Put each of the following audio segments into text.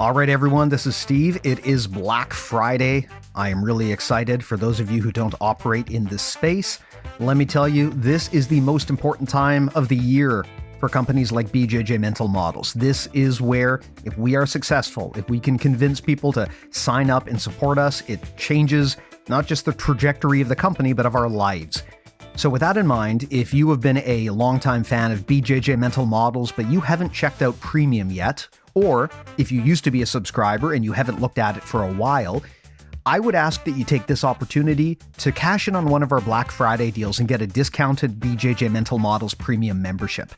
All right, everyone, this is Steve. It is Black Friday. I am really excited. For those of you who don't operate in this space, let me tell you, this is the most important time of the year for companies like BJJ Mental Models. This is where, if we are successful, if we can convince people to sign up and support us, it changes not just the trajectory of the company, but of our lives. So with that in mind, if you have been a longtime fan of BJJ Mental Models, but you haven't checked out Premium yet, or if you used to be a subscriber and you haven't looked at it for a while, I would ask that you take this opportunity to cash in on one of our Black Friday deals and get a discounted BJJ Mental Models Premium membership.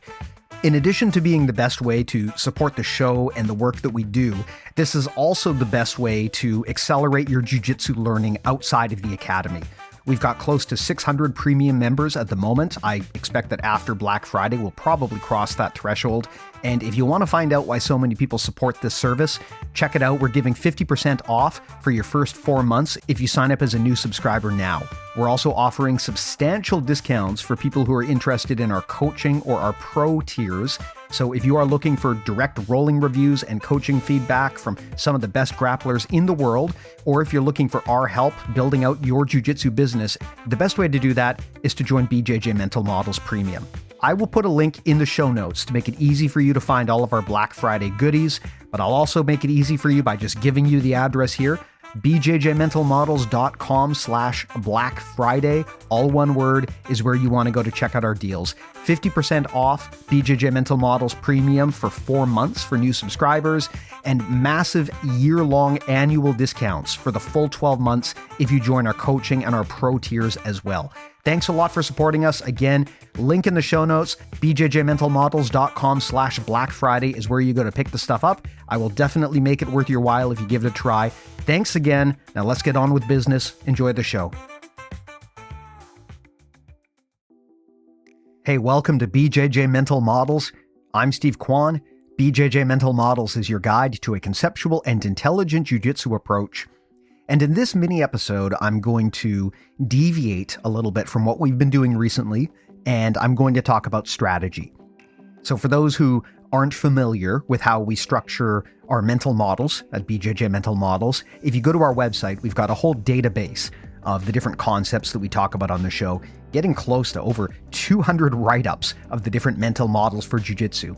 In addition to being the best way to support the show and the work that we do, this is also the best way to accelerate your jiu-jitsu learning outside of the academy. We've got close to 600 premium members at the moment. I expect that after Black Friday, we'll probably cross that threshold. And if you want to find out why so many people support this service, check it out. We're giving 50% off for your first 4 months if you sign up as a new subscriber now. We're also offering substantial discounts for people who are interested in our coaching or our pro tiers. So if you are looking for direct rolling reviews and coaching feedback from some of the best grapplers in the world, or if you're looking for our help building out your jiu-jitsu business, the best way to do that is to join BJJ Mental Models Premium. I will put a link in the show notes to make it easy for you to find all of our Black Friday goodies, but I'll also make it easy for you by just giving you the address here. bjjmentalmodels.com/Black Friday, all one word, is where you want to go to check out our deals. 50% off BJJ Mental Models Premium for 4 months for new subscribers, and massive year-long annual discounts for the full 12 months if you join our coaching and our pro tiers as well. Thanks a lot for supporting us. Again, link in the show notes, bjjmentalmodels.com/Black Friday is where you go to pick the stuff up. I will definitely make it worth your while if you give it a try. Thanks again. Now let's get on with business. Enjoy the show. Hey, welcome to BJJ Mental Models. I'm Steve Kwan. BJJ Mental Models is your guide to a conceptual and intelligent jiu-jitsu approach. And in this mini episode, I'm going to deviate a little bit from what we've been doing recently, and I'm going to talk about strategy. So for those who aren't familiar with how we structure our mental models at BJJ Mental Models, if you go to our website, we've got a whole database of the different concepts that we talk about on the show, getting close to over 200 write-ups of the different mental models for jiu-jitsu.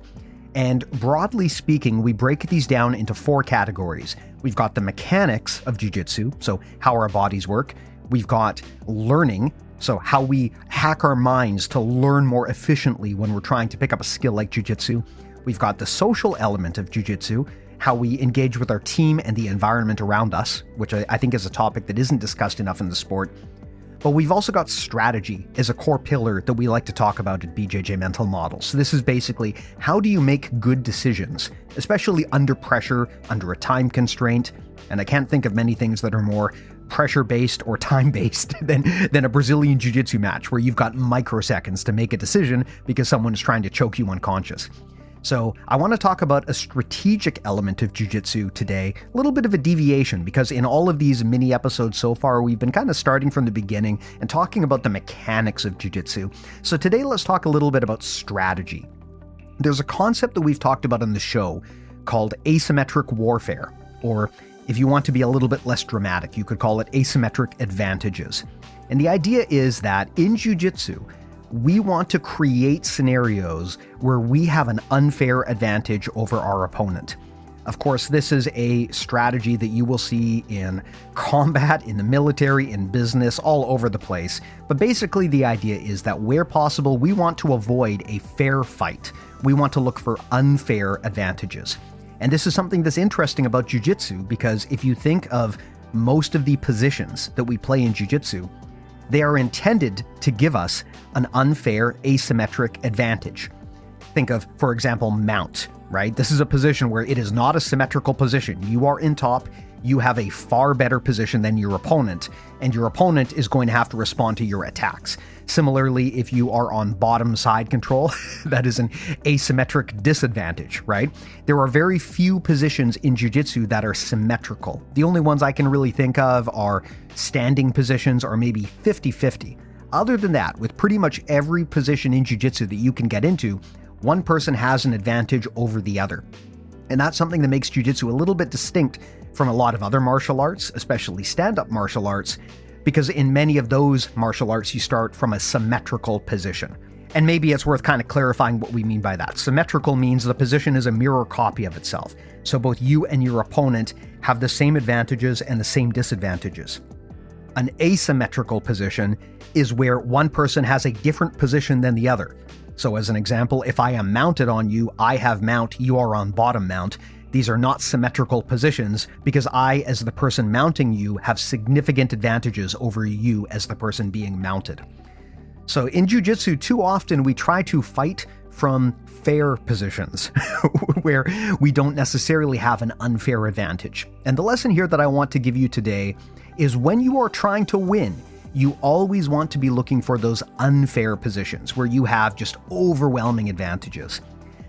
And broadly speaking, we break these down into 4 categories. We've got the mechanics of jiu-jitsu, so how our bodies work. We've got learning, so how we hack our minds to learn more efficiently when we're trying to pick up a skill like jiu-jitsu. We've got the social element of jiu-jitsu, how we engage with our team and the environment around us, which I think is a topic that isn't discussed enough in the sport. But we've also got strategy as a core pillar that we like to talk about at BJJ Mental Models. So this is basically, how do you make good decisions, especially under pressure, under a time constraint? And I can't think of many things that are more pressure-based or time-based than a Brazilian Jiu-Jitsu match where you've got microseconds to make a decision because someone is trying to choke you unconscious. So I want to talk about a strategic element of jiu-jitsu today, a little bit of a deviation, because in all of these mini episodes so far, we've been kind of starting from the beginning and talking about the mechanics of jiu-jitsu. So today, let's talk a little bit about strategy. There's a concept that we've talked about on the show called asymmetric warfare, or if you want to be a little bit less dramatic, you could call it asymmetric advantages. And the idea is that in jiu-jitsu, we want to create scenarios where we have an unfair advantage over our opponent. Of course, this is a strategy that you will see in combat, in the military, in business, all over the place. But basically, the idea is that where possible, we want to avoid a fair fight. We want to look for unfair advantages. And this is something that's interesting about jiu-jitsu, because if you think of most of the positions that we play in jiu-jitsu, they are intended to give us an unfair asymmetric advantage. Think of, for example, mount, right? This is a position where it is not a symmetrical position. You are in top, you have a far better position than your opponent, and your opponent is going to have to respond to your attacks. Similarly, if you are on bottom side control, that is an asymmetric disadvantage, right? There are very few positions in jiu-jitsu that are symmetrical. The only ones I can really think of are standing positions or maybe 50-50. Other than that, with pretty much every position in jiu-jitsu that you can get into, one person has an advantage over the other. And that's something that makes jiu-jitsu a little bit distinct from a lot of other martial arts, especially stand-up martial arts, because in many of those martial arts, you start from a symmetrical position. And maybe it's worth kind of clarifying what we mean by that. Symmetrical means the position is a mirror copy of itself. So both you and your opponent have the same advantages and the same disadvantages. An asymmetrical position is where one person has a different position than the other. So as an example, if I am mounted on you, I have mount, you are on bottom mount. These are not symmetrical positions because I, as the person mounting you, have significant advantages over you as the person being mounted. So in jiu-jitsu, too often we try to fight from fair positions where we don't necessarily have an unfair advantage. And the lesson here that I want to give you today is when you are trying to win, you always want to be looking for those unfair positions where you have just overwhelming advantages.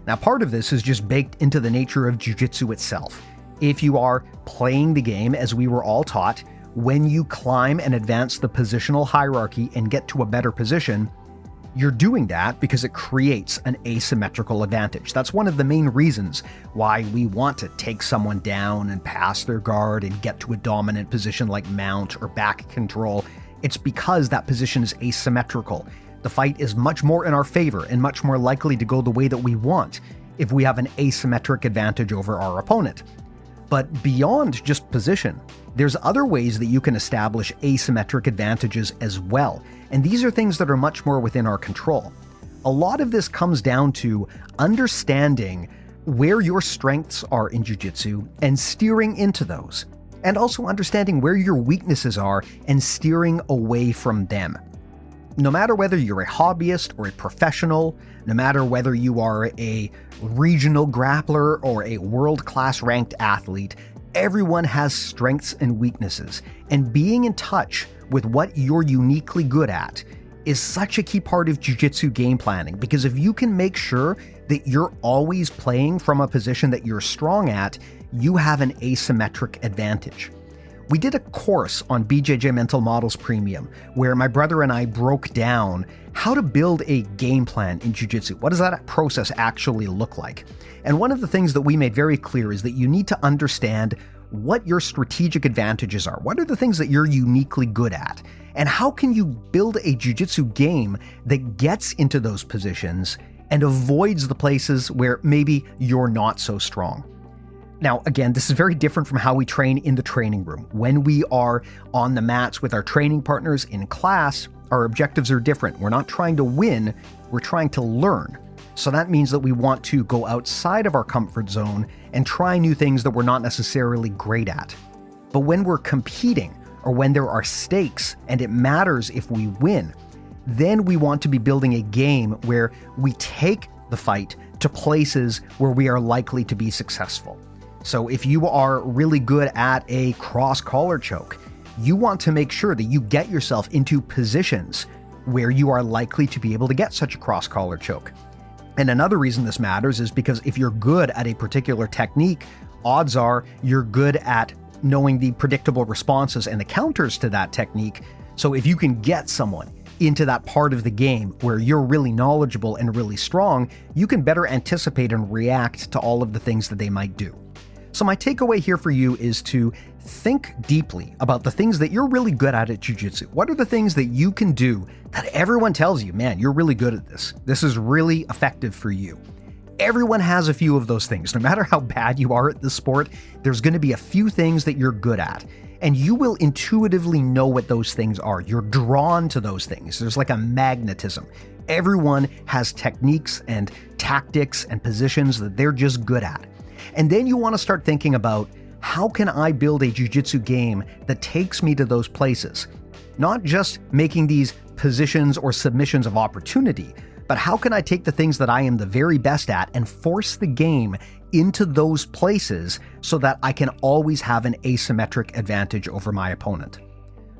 Now, part of this is just baked into the nature of jiu-jitsu itself. If you are playing the game as we were all taught, when you climb and advance the positional hierarchy and get to a better position, you're doing that because it creates an asymmetrical advantage. That's one of the main reasons why we want to take someone down and pass their guard and get to a dominant position like mount or back control. It's because that position is asymmetrical. The fight is much more in our favor and much more likely to go the way that we want if we have an asymmetric advantage over our opponent. But beyond just position, there's other ways that you can establish asymmetric advantages as well, and these are things that are much more within our control. A lot of this comes down to understanding where your strengths are in jiu-jitsu and steering into those, and also understanding where your weaknesses are and steering away from them. No matter whether you're a hobbyist or a professional, no matter whether you are a regional grappler or a world-class ranked athlete, everyone has strengths and weaknesses, and being in touch with what you're uniquely good at is such a key part of jiu-jitsu game planning, because if you can make sure that you're always playing from a position that you're strong at, you have an asymmetric advantage. We did a course on BJJ Mental Models Premium where my brother and I broke down how to build a game plan in jiu-jitsu. What does that process actually look like? And one of the things that we made very clear is that you need to understand what your strategic advantages are. What are the things that you're uniquely good at? And how can you build a jiu-jitsu game that gets into those positions and avoids the places where maybe you're not so strong? Now, again, this is very different from how we train in the training room. When we are on the mats with our training partners in class, our objectives are different. We're not trying to win, we're trying to learn. So that means that we want to go outside of our comfort zone and try new things that we're not necessarily great at. But when we're competing, or when there are stakes and it matters if we win, then we want to be building a game where we take the fight to places where we are likely to be successful. So if you are really good at a cross collar choke, you want to make sure that you get yourself into positions where you are likely to be able to get such a cross collar choke. And another reason this matters is because if you're good at a particular technique, odds are you're good at knowing the predictable responses and the counters to that technique. So if you can get someone into that part of the game where you're really knowledgeable and really strong, you can better anticipate and react to all of the things that they might do. So my takeaway here for you is to think deeply about the things that you're really good at jiu-jitsu. What are the things that you can do that everyone tells you, man, you're really good at this. This is really effective for you. Everyone has a few of those things. No matter how bad you are at the sport, there's going to be a few things that you're good at. And you will intuitively know what those things are. You're drawn to those things. There's like a magnetism. Everyone has techniques and tactics and positions that they're just good at. And then you want to start thinking about, how can I build a jiu-jitsu game that takes me to those places? Not just making these positions or submissions of opportunity, but how can I take the things that I am the very best at and force the game into those places so that I can always have an asymmetric advantage over my opponent?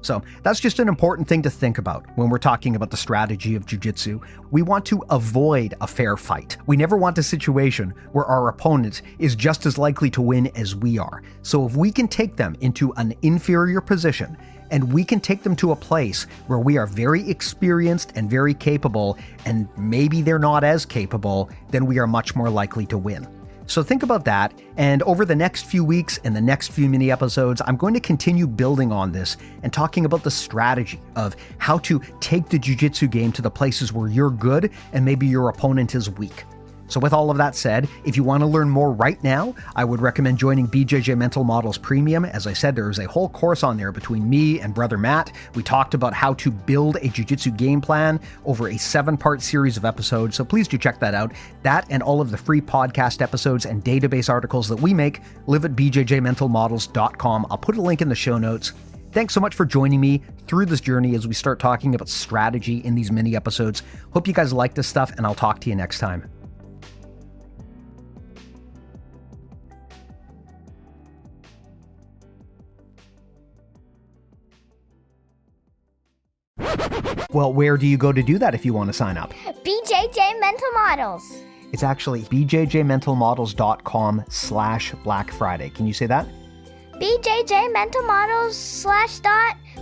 So that's just an important thing to think about when we're talking about the strategy of jiu-jitsu. We want to avoid a fair fight. We never want a situation where our opponent is just as likely to win as we are. So if we can take them into an inferior position and we can take them to a place where we are very experienced and very capable, and maybe they're not as capable, then we are much more likely to win. So think about that, and over the next few weeks and the next few mini episodes, I'm going to continue building on this and talking about the strategy of how to take the jiu-jitsu game to the places where you're good and maybe your opponent is weak. So with all of that said, if you want to learn more right now, I would recommend joining BJJ Mental Models Premium. As I said, there is a whole course on there between me and Brother Matt. We talked about how to build a jiu-jitsu game plan over a 7-part series of episodes, so please do check that out. That and all of the free podcast episodes and database articles that we make live at bjjmentalmodels.com. I'll put a link in the show notes. Thanks so much for joining me through this journey as we start talking about strategy in these mini episodes. Hope you guys like this stuff, and I'll talk to you next time. Well, where do you go to do that if you want to sign up? BJJ Mental Models. It's actually bjjmentalmodels.com/Black Friday. Can you say that? BJJ Mental Models /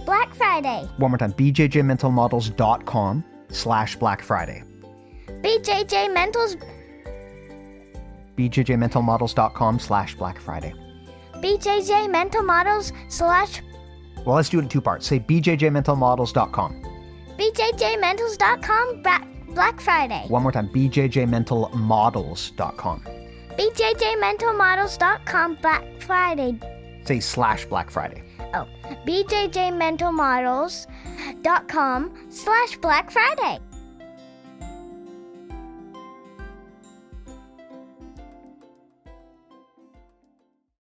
Black Friday. One more time. bjjmentalmodels.com/Black Friday. bjjmentalmodels.com/Black Friday. BJJ Mental Models / Well, let's do it in 2 parts. Say bjjmentalmodels.com. BJJmentals.com Black Friday. One more time. bjjmentalmodels.com. BJJmentalmodels.com Black Friday. Say /Black Friday. Oh, BJJmentalmodels.com /Black Friday.